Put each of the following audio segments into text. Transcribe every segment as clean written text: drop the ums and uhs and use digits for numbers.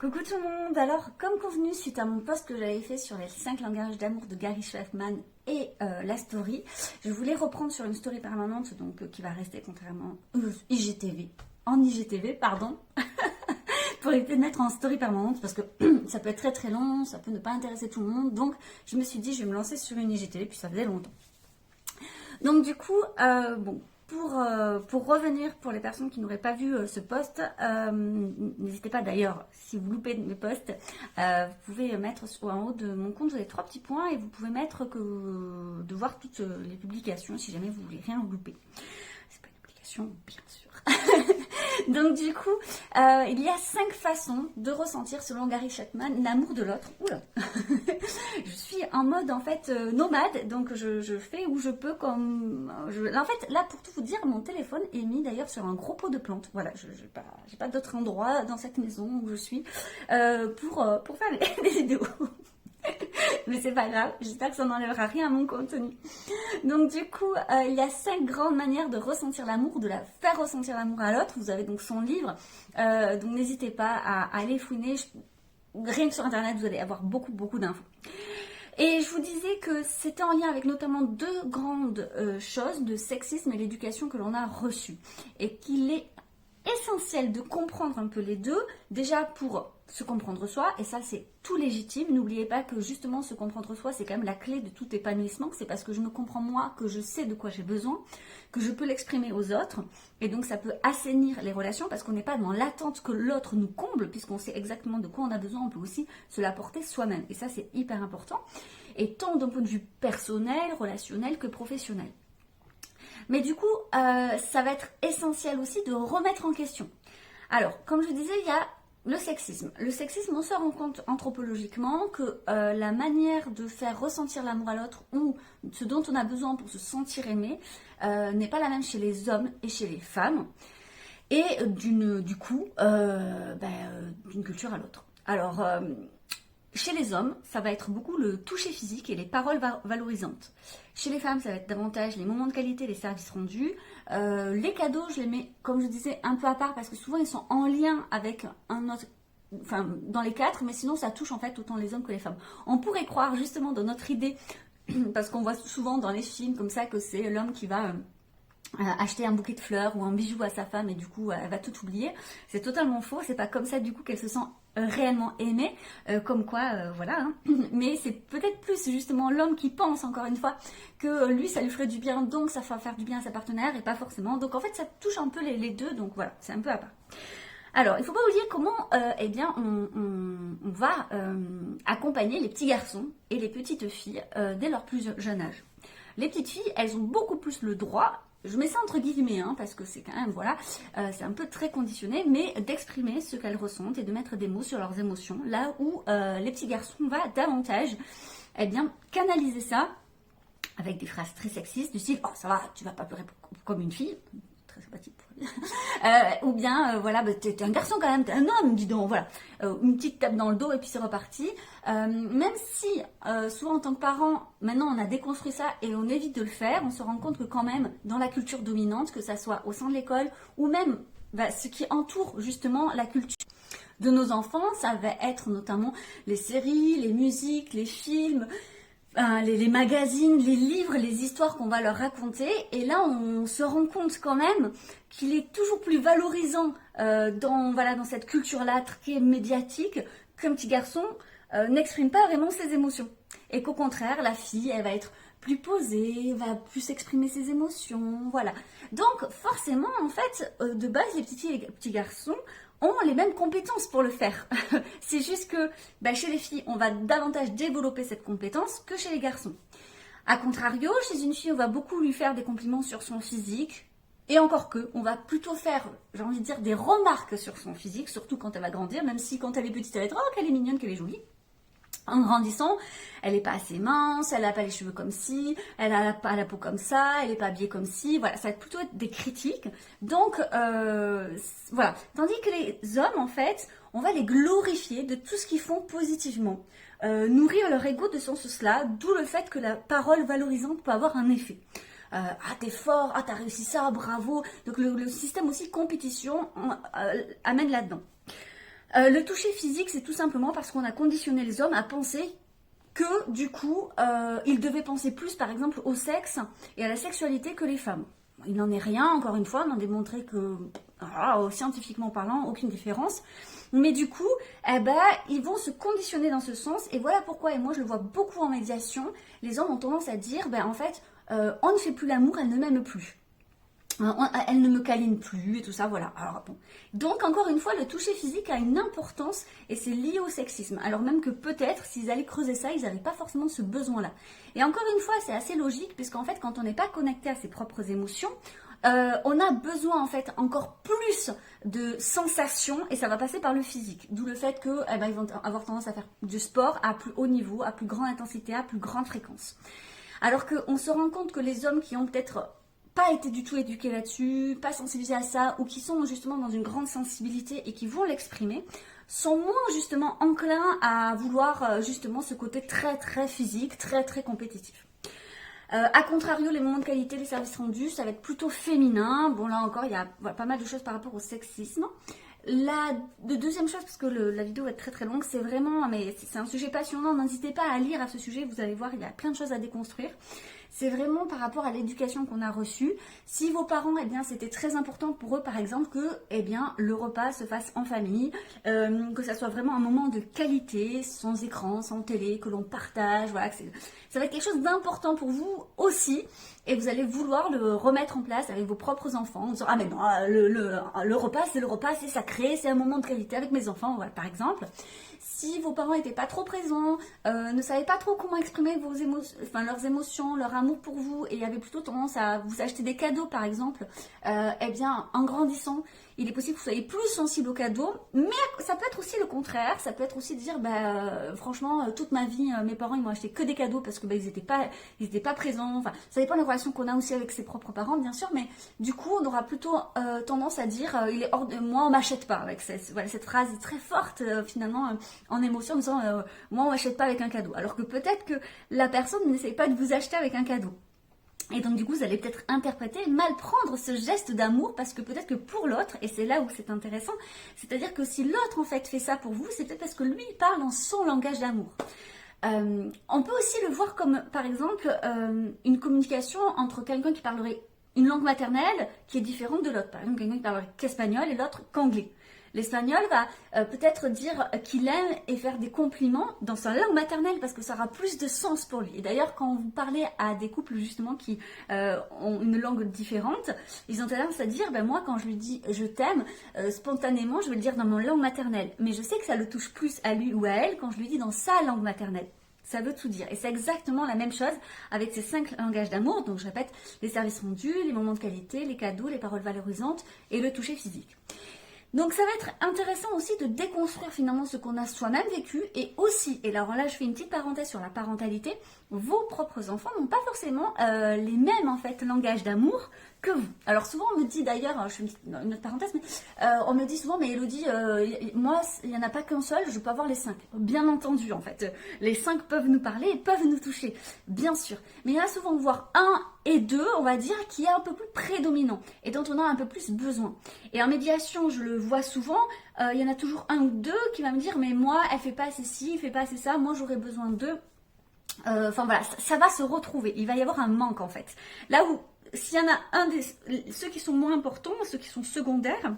Coucou tout le monde. Alors, comme convenu, suite à mon post que j'avais fait sur les 5 langages d'amour de Gary Chapman et la story, je voulais reprendre sur une story permanente, donc qui va rester contrairement IGTV, en IGTV, pardon, pour éviter de mettre en story permanente, parce que ça peut être très très long, ça peut ne pas intéresser tout le monde, donc je me suis dit, je vais me lancer sur une IGTV, puis ça faisait longtemps. Donc du coup, pour revenir, pour les personnes qui n'auraient pas vu ce post, n'hésitez pas d'ailleurs, si vous loupez mes posts, vous pouvez mettre en haut de mon compte, vous avez 3 petits points et vous pouvez mettre de voir toutes les publications si jamais vous voulez rien louper. C'est pas une obligation, bien sûr. Donc du coup, il y a 5 façons de ressentir, selon Gary Chapman, l'amour de l'autre. Oula. Je suis en mode en fait nomade, donc je fais où je peux comme... En fait, là pour tout vous dire, mon téléphone est mis d'ailleurs sur un gros pot de plantes. Voilà, j'ai pas d'autre endroit dans cette maison où je suis pour faire des vidéos. Mais c'est pas grave, j'espère que ça n'enlèvera rien à mon contenu. Donc du coup, il y a 5 grandes manières de ressentir l'amour, de la faire ressentir l'amour à l'autre. Vous avez donc son livre, donc n'hésitez pas à aller fouiner. Rien que sur internet, vous allez avoir beaucoup d'infos. Et je vous disais que c'était en lien avec notamment 2 grandes choses, le sexisme et l'éducation que l'on a reçue. Et qu'il est essentiel de comprendre un peu les deux, déjà pour se comprendre soi, et ça c'est tout légitime. N'oubliez pas que justement se comprendre soi, c'est quand même la clé de tout épanouissement. C'est parce que je me comprends moi que je sais de quoi j'ai besoin, que je peux l'exprimer aux autres, et donc ça peut assainir les relations parce qu'on n'est pas dans l'attente que l'autre nous comble, puisqu'on sait exactement de quoi on a besoin, on peut aussi se l'apporter soi-même, et ça c'est hyper important, et tant d'un point de vue personnel, relationnel que professionnel. Mais du coup, ça va être essentiel aussi de remettre en question. Alors, comme je disais, il y a le sexisme. Le sexisme, on se rend compte anthropologiquement que la manière de faire ressentir l'amour à l'autre ou ce dont on a besoin pour se sentir aimé n'est pas la même chez les hommes et chez les femmes. Et d'une culture à l'autre. Alors, chez les hommes, ça va être beaucoup le toucher physique et les paroles valorisantes. Chez les femmes, ça va être davantage les moments de qualité, les services rendus. Les cadeaux, je les mets, comme je disais, un peu à part parce que souvent ils sont en lien avec un autre, enfin dans les 4, mais sinon ça touche en fait autant les hommes que les femmes. On pourrait croire justement dans notre idée, parce qu'on voit souvent dans les films comme ça que c'est l'homme qui va acheter un bouquet de fleurs ou un bijou à sa femme et du coup elle va tout oublier. C'est totalement faux, c'est pas comme ça du coup qu'elle se sent réellement aimée, comme quoi voilà, hein. Mais c'est peut-être plus justement l'homme qui pense encore une fois que lui ça lui ferait du bien, donc ça va faire du bien à sa partenaire et pas forcément, donc en fait ça touche un peu les deux, donc voilà, c'est un peu à part. Alors, il ne faut pas oublier comment on va accompagner les petits garçons et les petites filles dès leur plus jeune âge. Les petites filles, elles ont beaucoup plus le droit, je mets ça entre guillemets, hein, parce que c'est quand même, voilà, c'est un peu très conditionné, mais d'exprimer ce qu'elles ressentent et de mettre des mots sur leurs émotions, là où les petits garçons vont davantage, canaliser ça avec des phrases très sexistes, du style « Oh, ça va, tu vas pas pleurer comme une fille », très sympathique pour dire, ou bien, voilà, bah, t'es un garçon quand même, t'es un homme, dis donc, voilà, une petite tape dans le dos et puis c'est reparti. Même si, souvent en tant que parent, maintenant on a déconstruit ça et on évite de le faire, on se rend compte que quand même, dans la culture dominante, que ça soit au sein de l'école, ou même ce qui entoure justement la culture de nos enfants, ça va être notamment les séries, les musiques, les films, les magazines, les livres, les histoires qu'on va leur raconter, et là on se rend compte quand même qu'il est toujours plus valorisant dans cette culture-là très médiatique qu'un petit garçon n'exprime pas vraiment ses émotions, et qu'au contraire la fille elle va être plus posée, va plus exprimer ses émotions, voilà. Donc forcément en fait de base les petites filles et les petits garçons ont les mêmes compétences pour le faire. C'est juste que chez les filles, on va davantage développer cette compétence que chez les garçons. A contrario, chez une fille, on va beaucoup lui faire des compliments sur son physique. Et encore que, on va plutôt faire, j'ai envie de dire, des remarques sur son physique, surtout quand elle va grandir, même si quand elle est petite, elle va être « Oh, qu'elle est mignonne, qu'elle est jolie ». En grandissant, elle n'est pas assez mince, elle n'a pas les cheveux comme ci, elle n'a pas la peau comme ça, elle n'est pas habillée comme ci, voilà, ça va plutôt être des critiques. Donc, voilà. Tandis que les hommes, en fait, on va les glorifier de tout ce qu'ils font positivement. Nourrir leur ego de ce sens-là, d'où le fait que la parole valorisante peut avoir un effet. Ah t'es fort, ah t'as réussi ça, bravo. Donc le système aussi compétition amène là-dedans. Le toucher physique, c'est tout simplement parce qu'on a conditionné les hommes à penser que du coup, ils devaient penser plus par exemple au sexe et à la sexualité que les femmes. Il n'en est rien, encore une fois, on a démontré que, scientifiquement parlant, aucune différence. Mais du coup, ils vont se conditionner dans ce sens. Et voilà pourquoi, et moi je le vois beaucoup en médiation, les hommes ont tendance à dire, en fait, on ne fait plus l'amour, elle ne m'aime plus. Elle ne me câline plus et tout ça, voilà. Alors bon. Donc encore une fois, le toucher physique a une importance et c'est lié au sexisme. Alors même que peut-être, s'ils allaient creuser ça, ils n'avaient pas forcément ce besoin-là. Et encore une fois, c'est assez logique puisqu'en fait, quand on n'est pas connecté à ses propres émotions, on a besoin en fait encore plus de sensations et ça va passer par le physique. D'où le fait que ils vont avoir tendance à faire du sport à plus haut niveau, à plus grande intensité, à plus grande fréquence. Alors qu'on se rend compte que les hommes qui ont peut-être pas été du tout éduqués là-dessus, pas sensibilisés à ça, ou qui sont justement dans une grande sensibilité et qui vont l'exprimer, sont moins justement enclins à vouloir justement ce côté très très physique, très très compétitif. A contrario, les moments de qualité, les services rendus, ça va être plutôt féminin. Bon là encore, il y a pas mal de choses par rapport au sexisme. La deuxième chose, parce que la vidéo va être très très longue, c'est vraiment, mais c'est un sujet passionnant, n'hésitez pas à lire à ce sujet, vous allez voir, il y a plein de choses à déconstruire. C'est vraiment par rapport à l'éducation qu'on a reçue. Si vos parents, c'était très important pour eux, par exemple, que, le repas se fasse en famille, que ça soit vraiment un moment de qualité, sans écran, sans télé, que l'on partage, voilà, ça va être quelque chose d'important pour vous aussi. Et vous allez vouloir le remettre en place avec vos propres enfants, en disant, ah mais non, le repas, c'est sacré, c'est un moment de qualité avec mes enfants, voilà, par exemple. Si vos parents n'étaient pas trop présents, ne savaient pas trop comment exprimer leurs émotions, leur amour pour vous, et avaient plutôt tendance à vous acheter des cadeaux, par exemple, en grandissant, il est possible que vous soyez plus sensible aux cadeaux, mais ça peut être aussi le contraire, ça peut être aussi de dire, franchement, toute ma vie, mes parents, ils m'ont acheté que des cadeaux parce que ils étaient pas présents, enfin, ça dépend de la relation qu'on a aussi avec ses propres parents, bien sûr, mais du coup, on aura plutôt tendance à dire, il est hors de moi, on m'achète pas, avec cette phrase très forte, finalement, en émotion, en disant, moi, on m'achète pas avec un cadeau, alors que peut-être que la personne n'essaye pas de vous acheter avec un cadeau. Et donc du coup, vous allez peut-être interpréter, mal prendre ce geste d'amour parce que peut-être que pour l'autre, et c'est là où c'est intéressant, c'est-à-dire que si l'autre en fait fait ça pour vous, c'est peut-être parce que lui il parle dans son langage d'amour. On peut aussi le voir comme par exemple une communication entre quelqu'un qui parlerait une langue maternelle qui est différente de l'autre. Par exemple, quelqu'un qui parlerait qu'espagnol et l'autre qu'anglais. L'espagnol va peut-être dire qu'il aime et faire des compliments dans sa langue maternelle parce que ça aura plus de sens pour lui. Et d'ailleurs, quand vous parlez à des couples justement qui ont une langue différente, ils ont tendance à dire, moi quand je lui dis je t'aime, spontanément je vais le dire dans mon langue maternelle. Mais je sais que ça le touche plus à lui ou à elle quand je lui dis dans sa langue maternelle. Ça veut tout dire. Et c'est exactement la même chose avec ces 5 langages d'amour. Donc je répète, les services rendus, les moments de qualité, les cadeaux, les paroles valorisantes et le toucher physique. Donc ça va être intéressant aussi de déconstruire finalement ce qu'on a soi-même vécu et aussi, et alors là je fais une petite parenthèse sur la parentalité, vos propres enfants n'ont pas forcément les mêmes en fait langages d'amour que vous. Alors souvent on me dit d'ailleurs, je fais une autre parenthèse, mais on me dit souvent, mais Elodie, moi il n'y en a pas qu'un seul, je peux avoir les 5. Bien entendu en fait, les 5 peuvent nous parler et peuvent nous toucher, bien sûr. Mais il y en a souvent voire 1 et 2, on va dire, qui est un peu plus prédominant et dont on a un peu plus besoin. Et en médiation, je le vois souvent, il y en a toujours 1 ou 2 qui va me dire, mais moi elle fait pas assez ci, elle fait pas assez ça, moi j'aurais besoin d'eux. Enfin voilà, ça va se retrouver, il va y avoir un manque en fait. Là où s'il y en a ceux qui sont moins importants, ceux qui sont secondaires,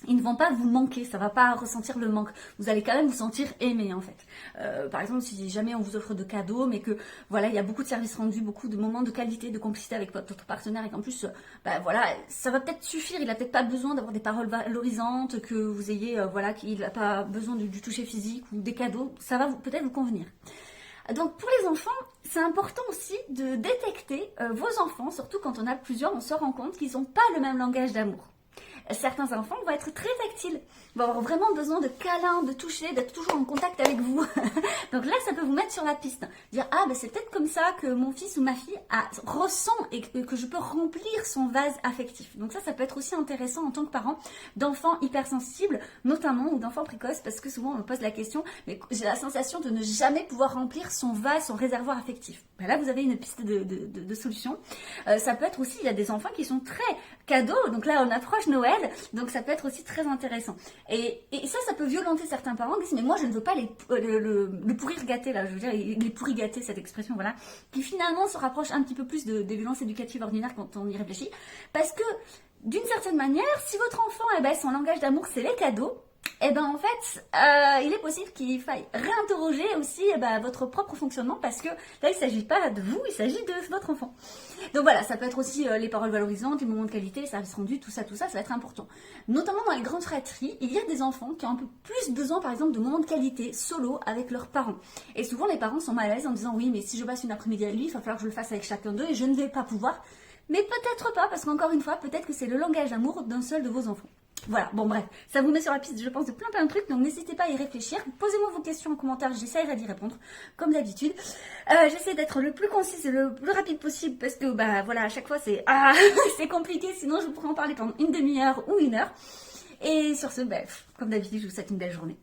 ils ne vont pas vous manquer, ça ne va pas ressentir le manque. Vous allez quand même vous sentir aimé en fait. Par exemple, si jamais on vous offre de cadeaux, mais que voilà, il y a beaucoup de services rendus, beaucoup de moments de qualité, de complicité avec votre partenaire, et qu'en plus, voilà, ça va peut-être suffire. Il n'a peut-être pas besoin d'avoir des paroles valorisantes, que vous ayez, qu'il n'a pas besoin du toucher physique ou des cadeaux. Ça va peut-être vous convenir. Donc pour les enfants, c'est important aussi de détecter vos enfants, surtout quand on a plusieurs, on se rend compte qu'ils n'ont pas le même langage d'amour. Certains enfants vont être très tactiles, vont avoir vraiment besoin de câlins, de toucher, d'être toujours en contact avec vous. Donc là, ça peut vous mettre sur la piste. Dire, c'est peut-être comme ça que mon fils ou ma fille ressent et que je peux remplir son vase affectif. Donc ça peut être aussi intéressant en tant que parent d'enfants hypersensibles, notamment, ou d'enfants précoces, parce que souvent on me pose la question, mais j'ai la sensation de ne jamais pouvoir remplir son vase, son réservoir affectif. Là, vous avez une piste de solution. Ça peut être aussi, il y a des enfants qui sont très cadeaux. Donc là, on approche Noël, donc ça peut être aussi très intéressant. Et ça peut violenter certains parents qui disent mais moi je ne veux pas le pourrir gâté là, je veux dire les pourris gâtés, cette expression voilà, qui finalement se rapproche un petit peu plus des violences éducatives ordinaires quand on y réfléchit, parce que d'une certaine manière, si votre enfant, son langage d'amour c'est les cadeaux, en fait, il est possible qu'il faille réinterroger aussi votre propre fonctionnement, parce que là, il ne s'agit pas de vous, il s'agit de votre enfant. Donc voilà, ça peut être aussi les paroles valorisantes, les moments de qualité, les services rendus, tout ça va être important. Notamment dans les grandes fratries, il y a des enfants qui ont un peu plus besoin, par exemple, de moments de qualité solo avec leurs parents. Et souvent, les parents sont mal à l'aise en disant oui, mais si je passe une après-midi avec lui, il va falloir que je le fasse avec chacun d'eux et je ne vais pas pouvoir. Mais peut-être pas, parce qu'encore une fois, peut-être que c'est le langage d'amour d'un seul de vos enfants. Voilà, bon bref, ça vous met sur la piste, je pense, de plein de trucs, donc n'hésitez pas à y réfléchir. Posez-moi vos questions en commentaire, j'essaierai d'y répondre, comme d'habitude. J'essaie d'être le plus concise et le plus rapide possible, parce que, voilà, à chaque fois, c'est c'est compliqué, sinon je pourrais en parler pendant une demi-heure ou une heure. Et sur ce, comme d'habitude, je vous souhaite une belle journée.